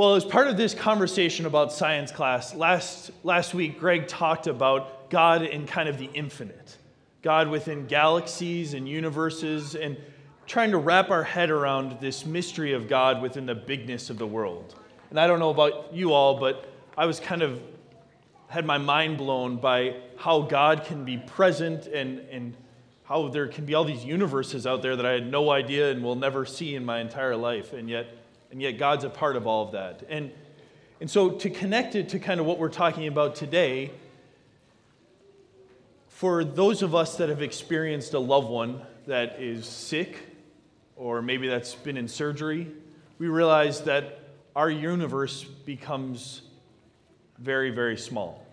Well, as part of this conversation about science class, last week, Greg talked about God and kind of the infinite. God within galaxies and universes, and trying to wrap our head around this mystery of God within the bigness of the world. And I don't know about you all, but I was had my mind blown by how God can be present and how there can be all these universes out there that I had no idea and will never see in my entire life. And yet God's a part of all of that. And so to connect it to kind of what we're talking about today, for those of us that have experienced a loved one that is sick, or maybe that's been in surgery, we realize that our universe becomes very, very small.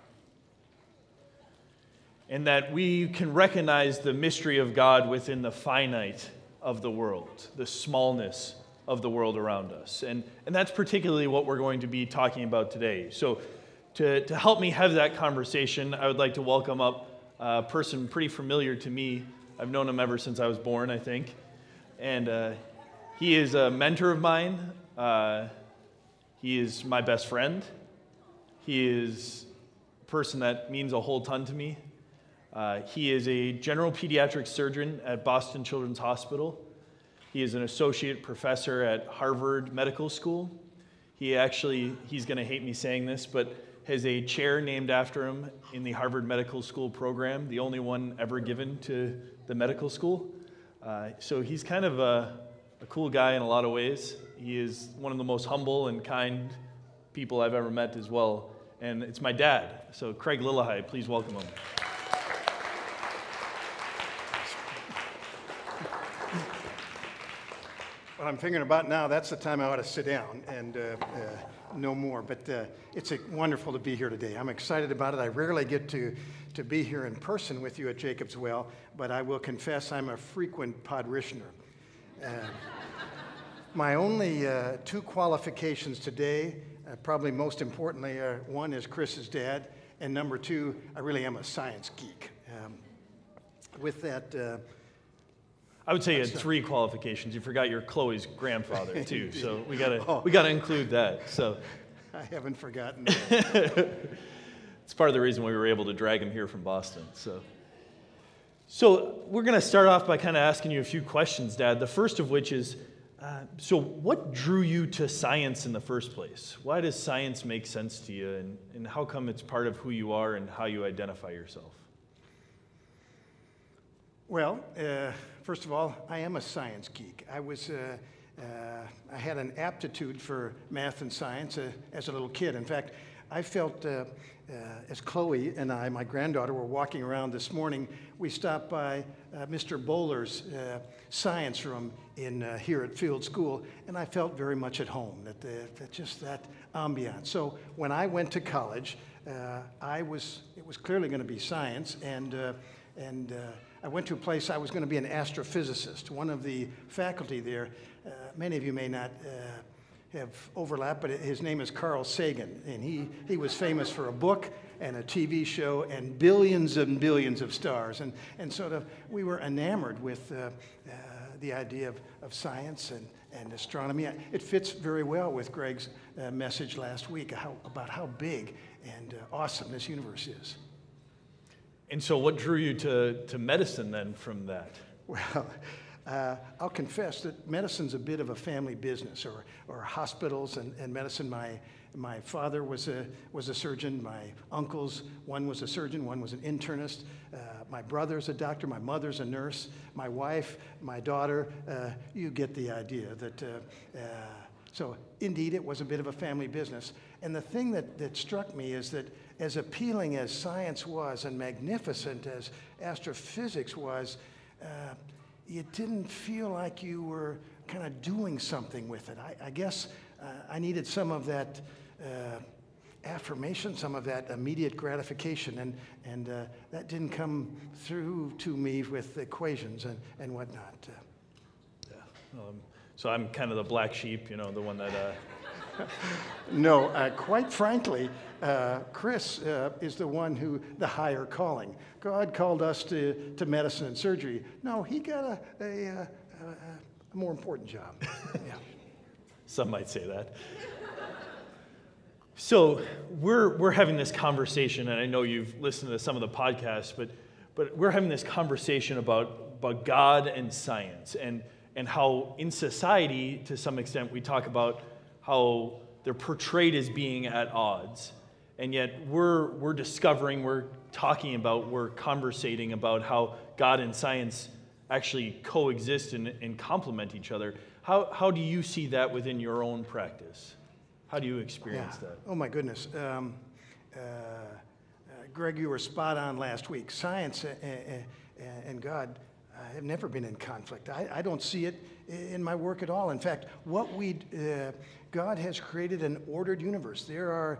And that we can recognize the mystery of God within the finite of the world, the smallness of the world around us. And that's particularly what we're going to be talking about today. So to help me have that conversation, I would like to welcome up a person pretty familiar to me. I've known him ever since I was born, I think. And he is a mentor of mine. He is my best friend. He is a person that means a whole ton to me. He is a general pediatric surgeon at Boston Children's Hospital. He is an associate professor at Harvard Medical School. He's going to hate me saying this, but has a chair named after him in the Harvard Medical School program, the only one ever given to the medical school. So he's kind of a cool guy in a lot of ways. He is one of the most humble and kind people I've ever met as well. And it's my dad. So Craig Lillehei, please welcome him. What I'm thinking about now, that's the time I ought to sit down and no more. But it's wonderful to be here today. I'm excited about it. I rarely get to be here in person with you at Jacob's Well, but I will confess I'm a frequent podrishner. My only two qualifications today, probably most importantly, one is Chris's dad, and number two, I really am a science geek. With that... I would say you had three qualifications. You forgot your Chloe's grandfather too, so we gotta include that. So I haven't forgotten that. It's part of the reason we were able to drag him here from Boston. So we're gonna start off by kind of asking you a few questions, Dad. The first of which is, so what drew you to science in the first place? Why does science make sense to you, and how come it's part of who you are and how you identify yourself? Well, first of all, I am a science geek. I had an aptitude for math and science as a little kid. In fact, I felt as Chloe and I, my granddaughter, were walking around this morning, we stopped by Mr. Bowler's science room here at Field School, and I felt very much at home, just that ambiance. So when I went to college, it was clearly going to be science, and I went to a place I was going to be an astrophysicist. One of the faculty there, many of you may not have overlap, but his name is Carl Sagan, and he was famous for a book and a TV show and billions of stars, and sort of we were enamored with the idea of science and astronomy. It fits very well with Greg's message last week about how big and awesome this universe is. And so what drew you to medicine then from that? Well, I'll confess that medicine's a bit of a family business, or hospitals and medicine. My father was a surgeon. My uncles, one was a surgeon, one was an internist. My brother's a doctor. My mother's a nurse. My wife, my daughter, you get the idea. So indeed, it was a bit of a family business. And the thing that struck me is that as appealing as science was and magnificent as astrophysics was, you didn't feel like you were kind of doing something with it. I guess I needed some of that affirmation, some of that immediate gratification, and that didn't come through to me with equations and whatnot. So I'm kind of the black sheep, the one that... No, quite frankly, Chris is the one the higher calling. God called us to medicine and surgery. No, he got a more important job. Yeah. Some might say that. So we're having this conversation, and I know you've listened to some of the podcasts, but we're having this conversation about God and science, and how in society, to some extent, we talk about how they're portrayed as being at odds, and yet we're discovering, we're talking about, we're conversating about how God and science actually coexist and complement each other. How do you see that within your own practice? How do you experience that? Oh, my goodness. Greg, you were spot on last week. Science and God have never been in conflict. I don't see it in my work at all. In fact, God has created an ordered universe. There are,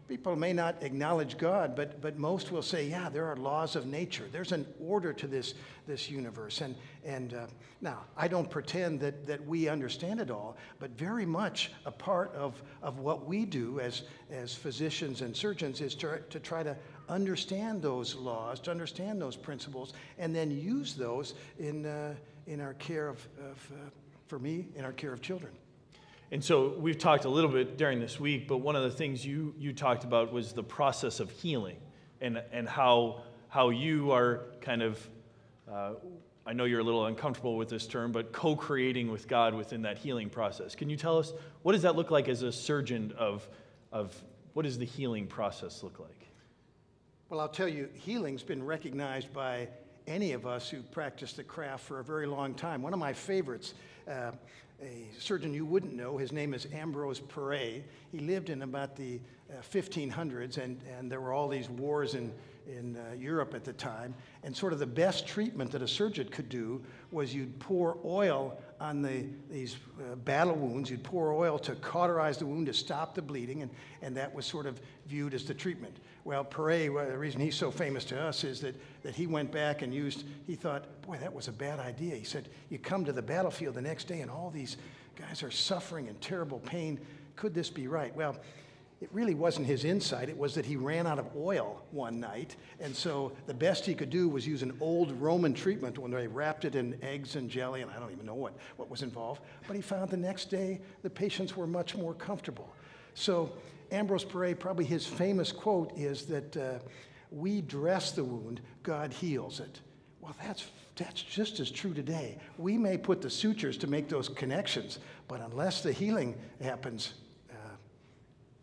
people may not acknowledge God, but most will say, yeah, there are laws of nature. There's an order to this universe. And now, I don't pretend that we understand it all, but very much a part of what we do as physicians and surgeons is to try to understand those laws, to understand those principles, and then use those in our care for me, in our care of children. And so we've talked a little bit during this week, but one of the things you talked about was the process of healing, and how you are kind of, I know you're a little uncomfortable with this term, but co-creating with God within that healing process. Can you tell us, what does that look like as a surgeon of what does the healing process look like? Well, I'll tell you, healing's been recognized by any of us who practiced the craft for a very long time. One of my favorites, a surgeon you wouldn't know, his name is Ambrose Paré. He lived in about the 1500s, and there were all these wars in Europe at the time, and sort of the best treatment that a surgeon could do was you'd pour oil on these battle wounds. You'd pour oil to cauterize the wound, to stop the bleeding, and that was sort of viewed as the treatment. Well, Paré, the reason he's so famous to us is that he went back and he thought, boy, that was a bad idea. He said, you come to the battlefield the next day and all these guys are suffering in terrible pain. Could this be right? Well, it really wasn't his insight. It was that he ran out of oil one night, and so the best he could do was use an old Roman treatment when they wrapped it in eggs and jelly, and I don't even know what was involved. But he found the next day the patients were much more comfortable. So Ambrose Paré, probably his famous quote is that we dress the wound, God heals it. Well, that's just as true today. We may put the sutures to make those connections, but unless the healing happens,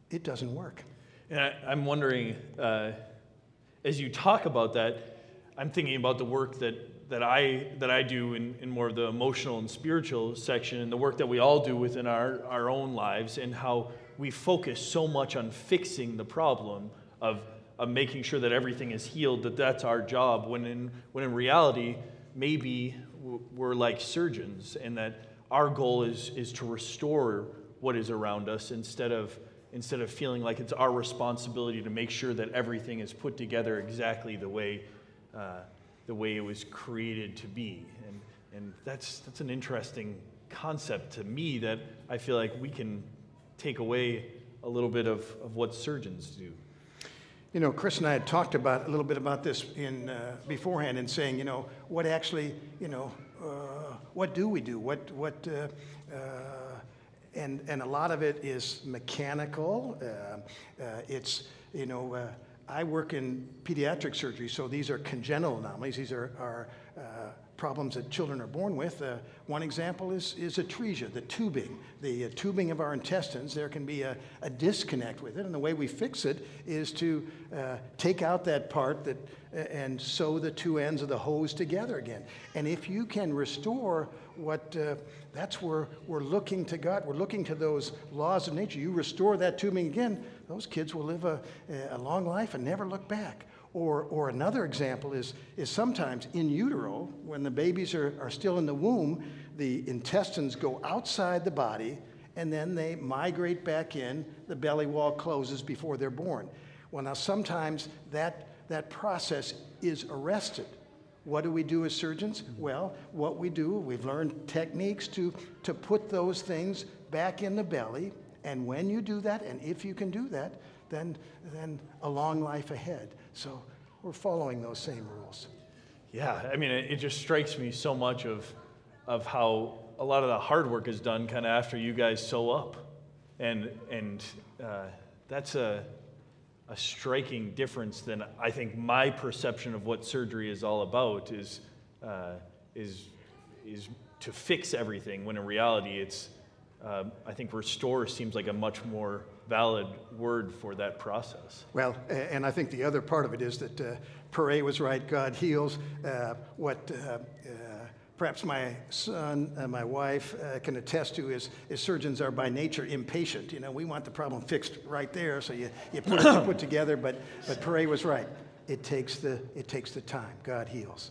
it doesn't work. And I'm wondering, as you talk about that, I'm thinking about the work that I do in more of the emotional and spiritual section, and the work that we all do within our own lives, and how we focus so much on fixing the problem of making sure that everything is healed, that's our job, when in reality, maybe we're like surgeons, and that our goal is to restore what is around us instead of feeling like it's our responsibility to make sure that everything is put together exactly the way it was created to be. And that's an interesting concept to me that I feel like we can take away a little bit of what surgeons do. You know, Chris and I had talked a little bit about this beforehand, and saying, what actually, what do we do? And a lot of it is mechanical. I work in pediatric surgery, so these are congenital anomalies. These are problems that children are born with. One example is atresia, the tubing of our intestines. There can be a disconnect with it, and the way we fix it is to take out that part and sew the two ends of the hose together again. And if you can restore that's where we're looking to God. We're looking to those laws of nature. You restore that tubing again, those kids will live a long life and never look back. Or another example is sometimes in utero, when the babies are still in the womb, the intestines go outside the body, and then they migrate back in. The belly wall closes before they're born. Well, now sometimes that process is arrested. What do we do as surgeons? Well, what we do, we've learned techniques to put those things back in the belly, and when you do that, and if you can do that, then a long life ahead. So we're following those same rules. Yeah, I mean, it just strikes me so much of how a lot of the hard work is done kind of after you guys sew up. And that's a striking difference than I think my perception of what surgery is all about is to fix everything, when in reality it's, I think restore seems like a much more valid word for that process. Well, and I think the other part of it is that Pere was right, God heals. What perhaps my son and my wife can attest to is surgeons are by nature impatient. You know, we want the problem fixed right there, so you put together, but Pere was right. It takes the time. God heals.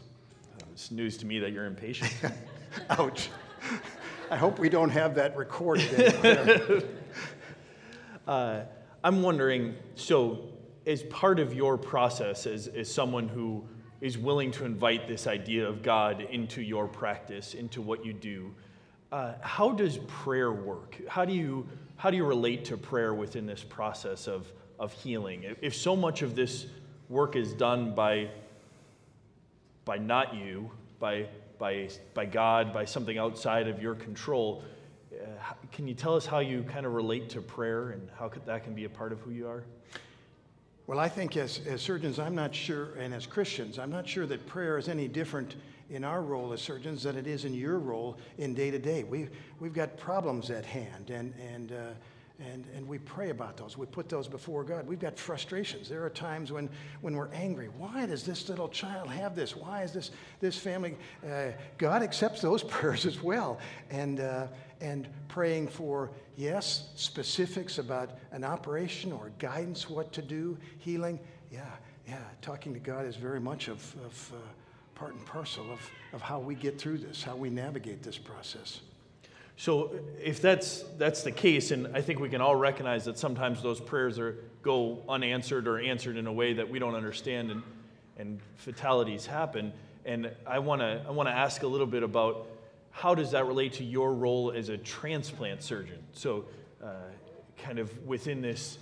It's news to me that you're impatient. Ouch. I hope we don't have that recorded. I'm wondering, so as part of your process, as someone who is willing to invite this idea of God into your practice, into what you do, how does prayer work? How do you relate to prayer within this process of healing? If so much of this work is done by not you, by God, by something outside of your control, can you tell us how you kind of relate to prayer and how that can be a part of who you are? Well, I think as surgeons, I'm not sure, and as Christians, I'm not sure that prayer is any different in our role as surgeons than it is in your role in day-to-day. We've got problems at hand, and we pray about those. We put those before God. We've got frustrations. There are times when we're angry. Why does this little child have this? Why is this family? God accepts those prayers as well. And praying for, yes, specifics about an operation or guidance, what to do, healing. Yeah, talking to God is very much of part and parcel of how we get through this, how we navigate this process. So if that's the case, and I think we can all recognize that sometimes those prayers go unanswered or answered in a way that we don't understand, and fatalities happen. And I want to ask a little bit about how does that relate to your role as a transplant surgeon? So kind of within this,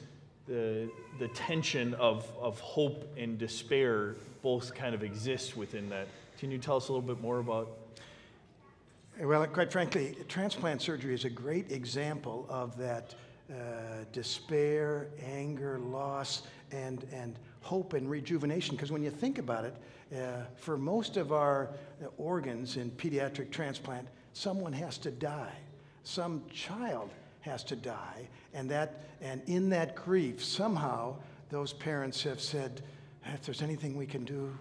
the tension of hope and despair both kind of exist within that. Can you tell us a little bit more about? Well, quite frankly, transplant surgery is a great example of that despair, anger, loss, and hope and rejuvenation. Because when you think about it, for most of our organs in pediatric transplant, someone has to die. Some child has to die, and in that grief, somehow those parents have said, if there's anything we can do,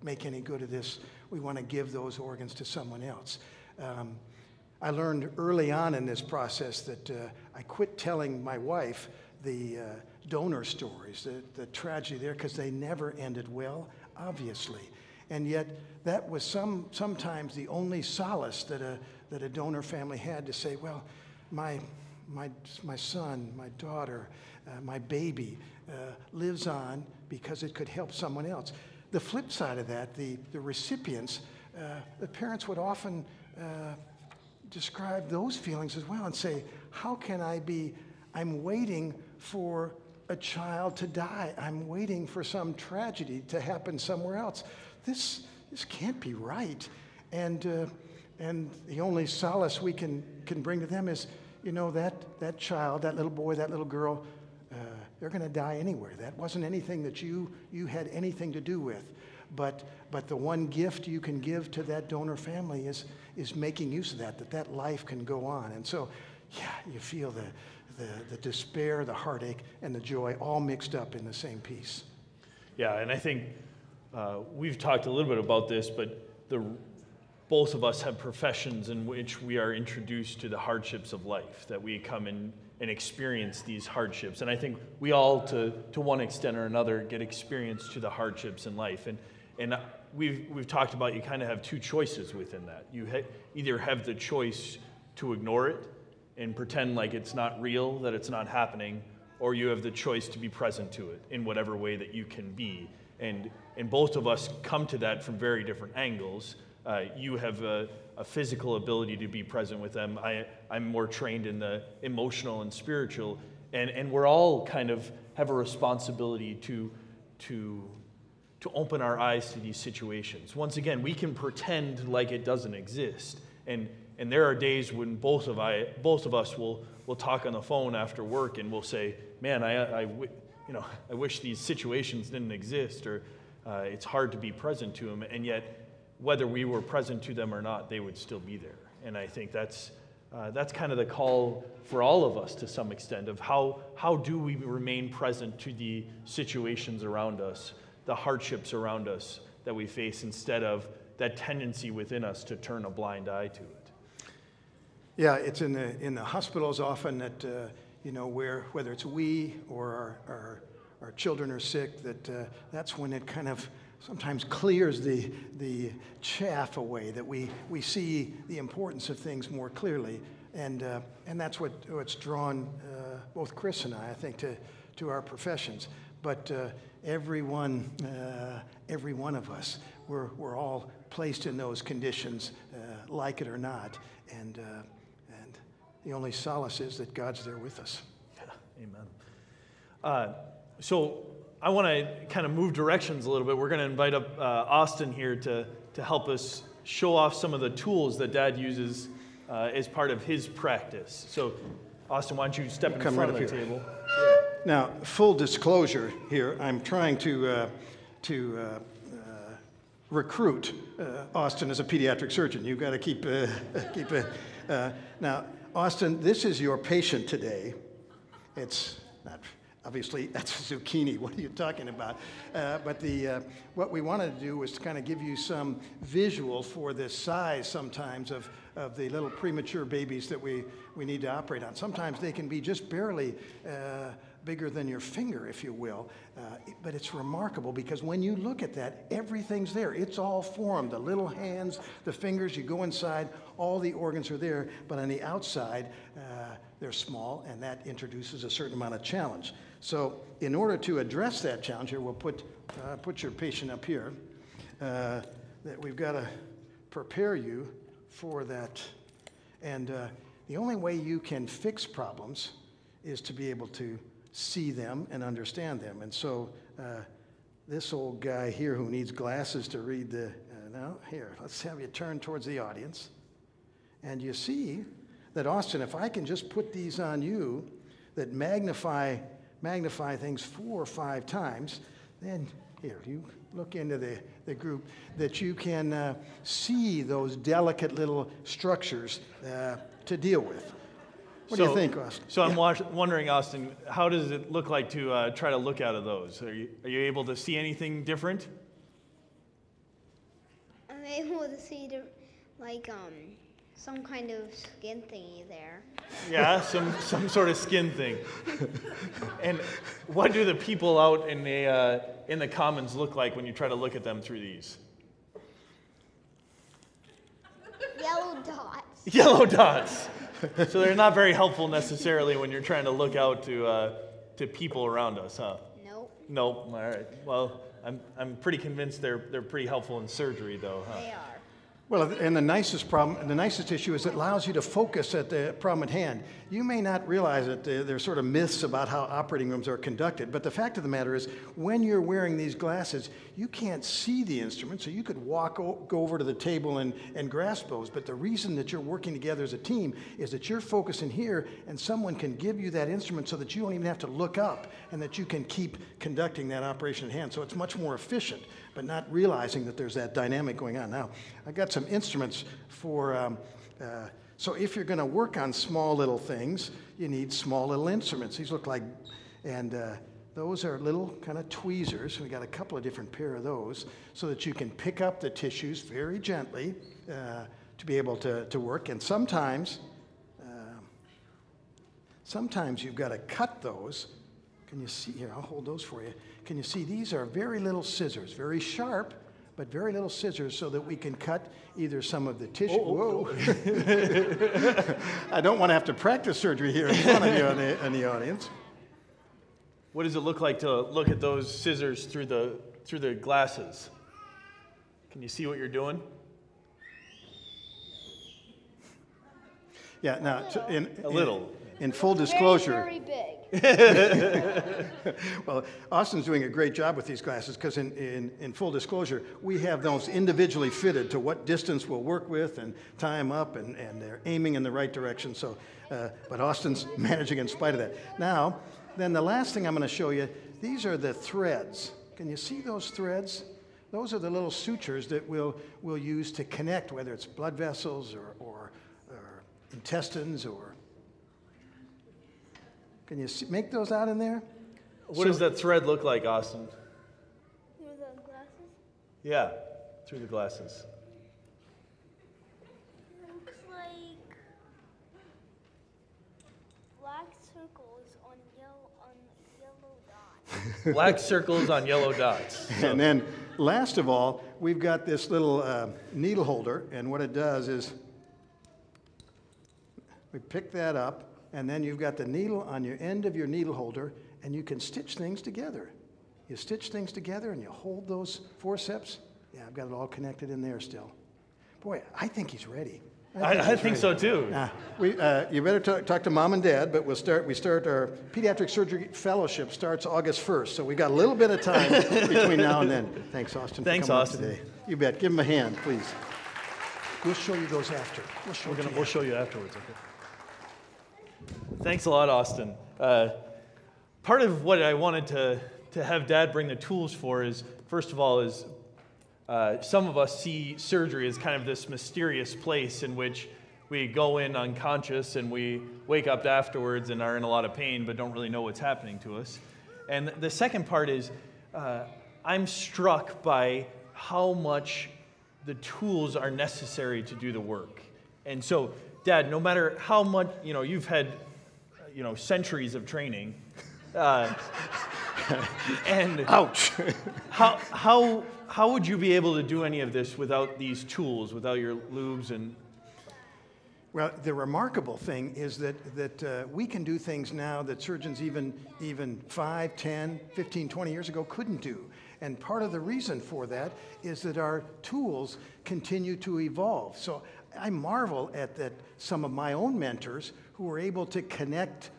make any good of this, we want to give those organs to someone else. I learned early on in this process that I quit telling my wife the donor stories, the tragedy there, because they never ended well, obviously. And yet that was sometimes the only solace that a donor family had, to say, well, my son, my daughter, my baby lives on because it could help someone else. The flip side of that, the recipients, the parents would often describe those feelings as well and say, how can I'm waiting for a child to die. I'm waiting for some tragedy to happen somewhere else. This can't be right. And the only solace we can bring to them is, that child, that little boy, that little girl, they're going to die anywhere. That wasn't anything that you had anything to do with. But the one gift you can give to that donor family is making use of that life can go on. And so, you feel the despair, the heartache, and the joy all mixed up in the same piece. Yeah, and I think we've talked a little bit about this, but both of us have professions in which we are introduced to the hardships of life, that we come in and experience these hardships. And I think we all, to one extent or another, get experienced to the hardships in life. And we've talked about, you kind of have two choices within that. You either have the choice to ignore it and pretend like it's not real, that it's not happening, or you have the choice to be present to it in whatever way that you can be. And both of us come to that from very different angles. You have a physical ability to be present with them. I'm more trained in the emotional and spiritual. And we're all kind of have a responsibility to open our eyes to these situations. Once again, we can pretend like it doesn't exist. And there are days when both of us will talk on the phone after work, and we'll say, man, I wish these situations didn't exist, or it's hard to be present to them, and yet whether we were present to them or not, they would still be there. And I think that's kind of the call for all of us to some extent, of how do we remain present to the situations around us, the hardships around us that we face, instead of that tendency within us to turn a blind eye to it. Yeah, it's in the hospitals often that, whether it's we or our children are sick, that's when it kind of sometimes clears the chaff away, that we see the importance of things more clearly. And that's what's drawn both Chris and I think, to our professions. But every one of us, we're all placed in those conditions, like it or not. And the only solace is that God's there with us. Yeah, amen. So I want to kind of move directions a little bit. We're going to invite up Austin here to help us show off some of the tools that Dad uses as part of his practice. So, Austin, why don't you step in front of the table? Now, full disclosure here, I'm trying to recruit Austin as a pediatric surgeon. You've got to keep now, Austin, this is your patient today. It's not, obviously, that's zucchini. What are you talking about? But what we wanted to do was to kind of give you some visual for the size sometimes of the little premature babies that we need to operate on. Sometimes they can be just barely bigger than your finger, if you will. But it's remarkable because when you look at that, everything's there. It's all formed. The little hands, the fingers, you go inside, all the organs are there. But on the outside, they're small, and that introduces a certain amount of challenge. So in order to address that challenge here, we'll put your patient up here. That we've got to prepare you for that. And the only way you can fix problems is to be able to see them and understand them. And so this old guy here who needs glasses to read now, here, let's have you turn towards the audience. And you see that, Austin, if I can just put these on you that magnify things 4 or 5 times, then here, you look into the group, that you can see those delicate little structures to deal with. What do you think, Austin? So I'm wondering, Austin, how does it look like to try to look out of those? Are you able to see anything different? I'm able to see some kind of skin thingy there. Yeah, some sort of skin thing. And what do the people out in the commons look like when you try to look at them through these? Yellow dots. Yellow dots. So they're not very helpful necessarily when you're trying to look out to people around us, huh? Nope. All right. Well, I'm pretty convinced they're pretty helpful in surgery, though, huh? They are. Well, and the nicest issue is it allows you to focus at the problem at hand. You may not realize that there's sort of myths about how operating rooms are conducted, but the fact of the matter is, when you're wearing these glasses, you can't see the instrument, so you could go over to the table and grasp those. But the reason that you're working together as a team is that you're focusing here, and someone can give you that instrument so that you don't even have to look up, and that you can keep conducting that operation at hand. So it's much more efficient, but not realizing that there's that dynamic going on. Now, I've got some instruments for, so if you're going to work on small little things, you need small little instruments. These look like, and those are little kind of tweezers. We got a couple of different pair of those so that you can pick up the tissues very gently to be able to work. And sometimes you've got to cut those. Can you see here? I'll hold those for you. Can you see these are very little scissors, very sharp, but very little scissors so that we can cut either some of the tissue. Whoa. I don't want to have to practice surgery here in front of you in the audience. What does it look like to look at those scissors through the glasses? Can you see what you're doing? Yeah, now a little. In full disclosure. Very big. Well, Austin's doing a great job with these glasses because in full disclosure, we have those individually fitted to what distance we'll work with and tie them up, and they're aiming in the right direction. So, but Austin's managing in spite of that. Now, then the last thing I'm going to show you, these are the threads. Can you see those threads? Those are the little sutures that we'll use to connect, whether it's blood vessels or intestines or... Can you make those out in there? What does that thread look like, Austin? Through the glasses? Yeah, through the glasses. Looks like black circles on yellow dots. Black circles on yellow dots. And then, last of all, we've got this little needle holder, and what it does is we pick that up, and then you've got the needle on your end of your needle holder, and you can stitch things together. You stitch things together, and you hold those forceps. Yeah, I've got it all connected in there still. Boy, I think he's ready. I think so too. You better talk to Mom and Dad, but we start our Pediatric Surgery Fellowship starts August 1st, so we got a little bit of time between now and then. Thanks, Austin, Thanks, for coming Austin. up today. You bet. Give him a hand, please. We'll show you those after. We'll show you afterwards. Okay. Thanks a lot, Austin. Part of what I wanted to have Dad bring the tools for is, first of all, is some of us see surgery as kind of this mysterious place in which we go in unconscious and we wake up afterwards and are in a lot of pain but don't really know what's happening to us. And the second part is I'm struck by how much the tools are necessary to do the work. And so, Dad, no matter how much, you've had, centuries of training, and Ouch. how would you be able to do any of this without these tools, without your lubes and... Well, the remarkable thing is that we can do things now that surgeons even 5, 10, 15, 20 years ago couldn't do. And part of the reason for that is that our tools continue to evolve. So I marvel at that some of my own mentors who were able to connect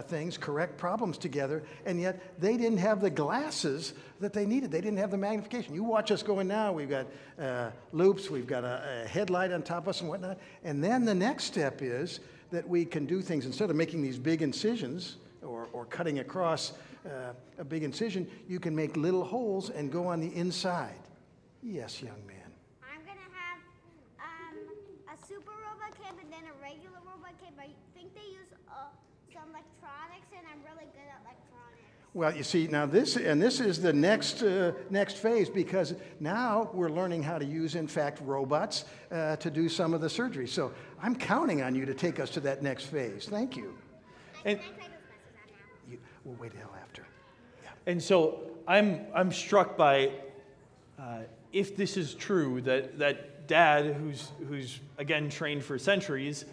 things, correct problems together, and yet they didn't have the glasses that they needed. They didn't have the magnification. You watch us going now. We've got loops. We've got a headlight on top of us and whatnot. And then the next step is that we can do things instead of making these big incisions or cutting across a big incision, you can make little holes and go on the inside. Yes, young man. I'm going to have a super robot kit and then a regular robot kit, but I think they use some electronics, and I'm really good at electronics. Well, you see, now this is the next phase, because now we're learning how to use, in fact, robots to do some of the surgery. So I'm counting on you to take us to that next phase. Thank you. And, Can I try those glasses on now? We'll wait till after. Yeah. and so I'm struck by, if this is true, that Dad, who's again trained for centuries,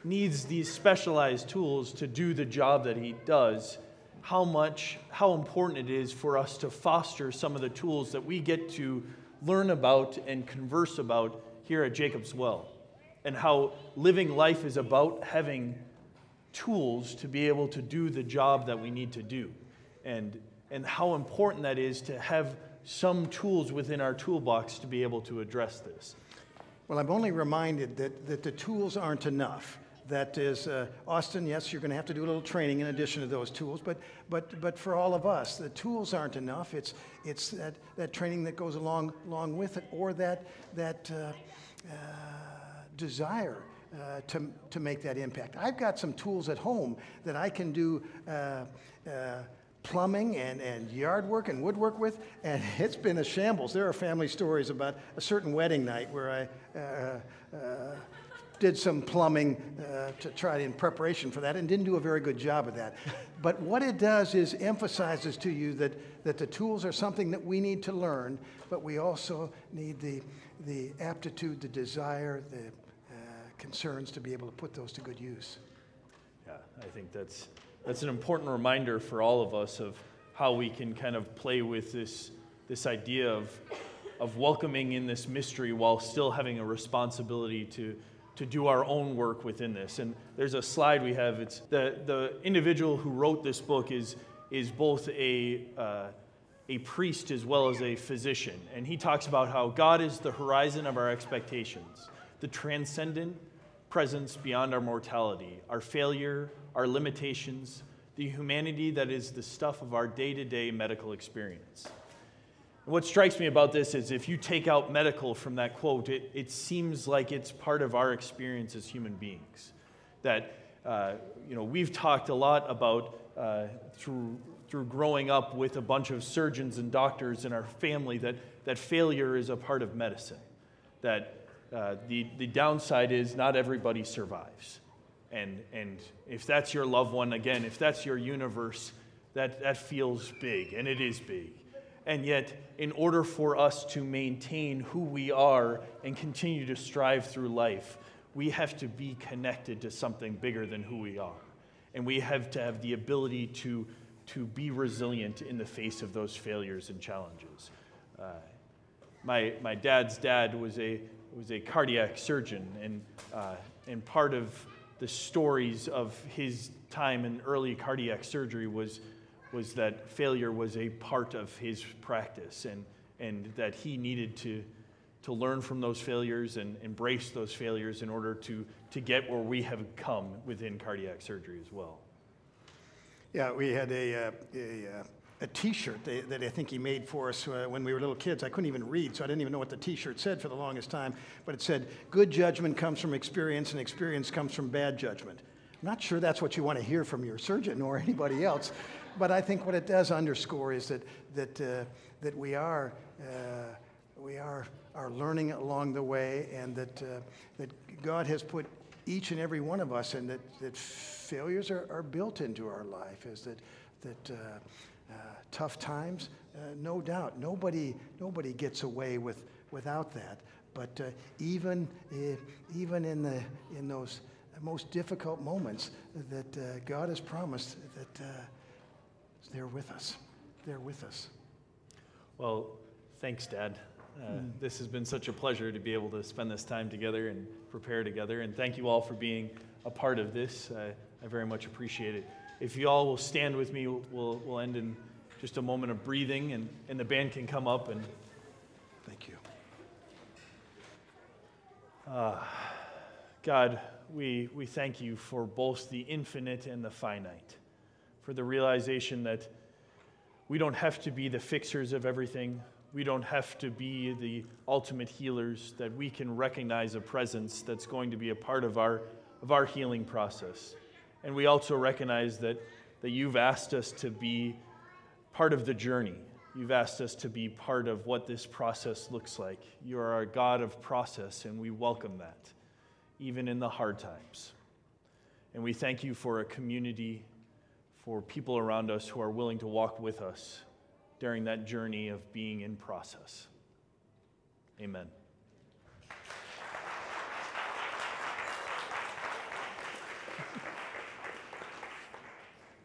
needs these specialized tools to do the job that he does, how important it is for us to foster some of the tools that we get to learn about and converse about here at Jacob's Well, and how living life is about having tools to be able to do the job that we need to do, and how important that is to have some tools within our toolbox to be able to address this. Well, I'm only reminded that the tools aren't enough. That is, Austin, yes, you're going to have to do a little training in addition to those tools, but for all of us, the tools aren't enough. It's that training that goes along with it, or that desire to make that impact. I've got some tools at home that I can do plumbing and yard work and woodwork with, and it's been a shambles. There are family stories about a certain wedding night where I did some plumbing to try in preparation for that and didn't do a very good job of that. But what it does is emphasizes to you that the tools are something that we need to learn, but we also need the aptitude, the desire, the concerns to be able to put those to good use. Yeah, I think that's an important reminder for all of us of how we can kind of play with this idea of welcoming in this mystery while still having a responsibility to to do our own work within this. And there's a slide we have. It's the individual who wrote this book is both a priest as well as a physician. And he talks about how God is the horizon of our expectations, the transcendent presence beyond our mortality, our failure, our limitations, the humanity that is the stuff of our day-to-day medical experience. And what strikes me about this is if you take out medical from that quote, it seems like it's part of our experience as human beings. That, we've talked a lot about through growing up with a bunch of surgeons and doctors in our family that failure is a part of medicine. That the downside is not everybody survives. And if that's your loved one, again, if that's your universe, that feels big, and it is big. And yet, in order for us to maintain who we are and continue to strive through life, we have to be connected to something bigger than who we are. And we have to have the ability to be resilient in the face of those failures and challenges. My dad's dad was a cardiac surgeon, and part of the stories of his time in early cardiac surgery was that failure was a part of his practice, and that he needed to learn from those failures and embrace those failures in order to get where we have come within cardiac surgery as well. Yeah, we had a T-shirt that I think he made for us when we were little kids. I couldn't even read, so I didn't even know what the T-shirt said for the longest time. But it said, "Good judgment comes from experience, and experience comes from bad judgment." I'm not sure that's what you want to hear from your surgeon or anybody else, but I think what it does underscore is that we are learning along the way, and that God has put each and every one of us, and that failures are built into our life, is that tough times, no doubt, nobody gets away without that. But even in those most difficult moments, that God has promised that they're with us. They're with us. Well, thanks, Dad. This has been such a pleasure to be able to spend this time together and prepare together. And thank you all for being a part of this. I very much appreciate it. If you all will stand with me, we'll end in just a moment of breathing, and the band can come up. And thank you. God, we thank you for both the infinite and the finite, for the realization that we don't have to be the fixers of everything. We don't have to be the ultimate healers, that we can recognize a presence that's going to be a part of our healing process. And we also recognize that you've asked us to be part of the journey. You've asked us to be part of what this process looks like. You are a God of process, and we welcome that, even in the hard times. And we thank you for a community, for people around us who are willing to walk with us during that journey of being in process. Amen.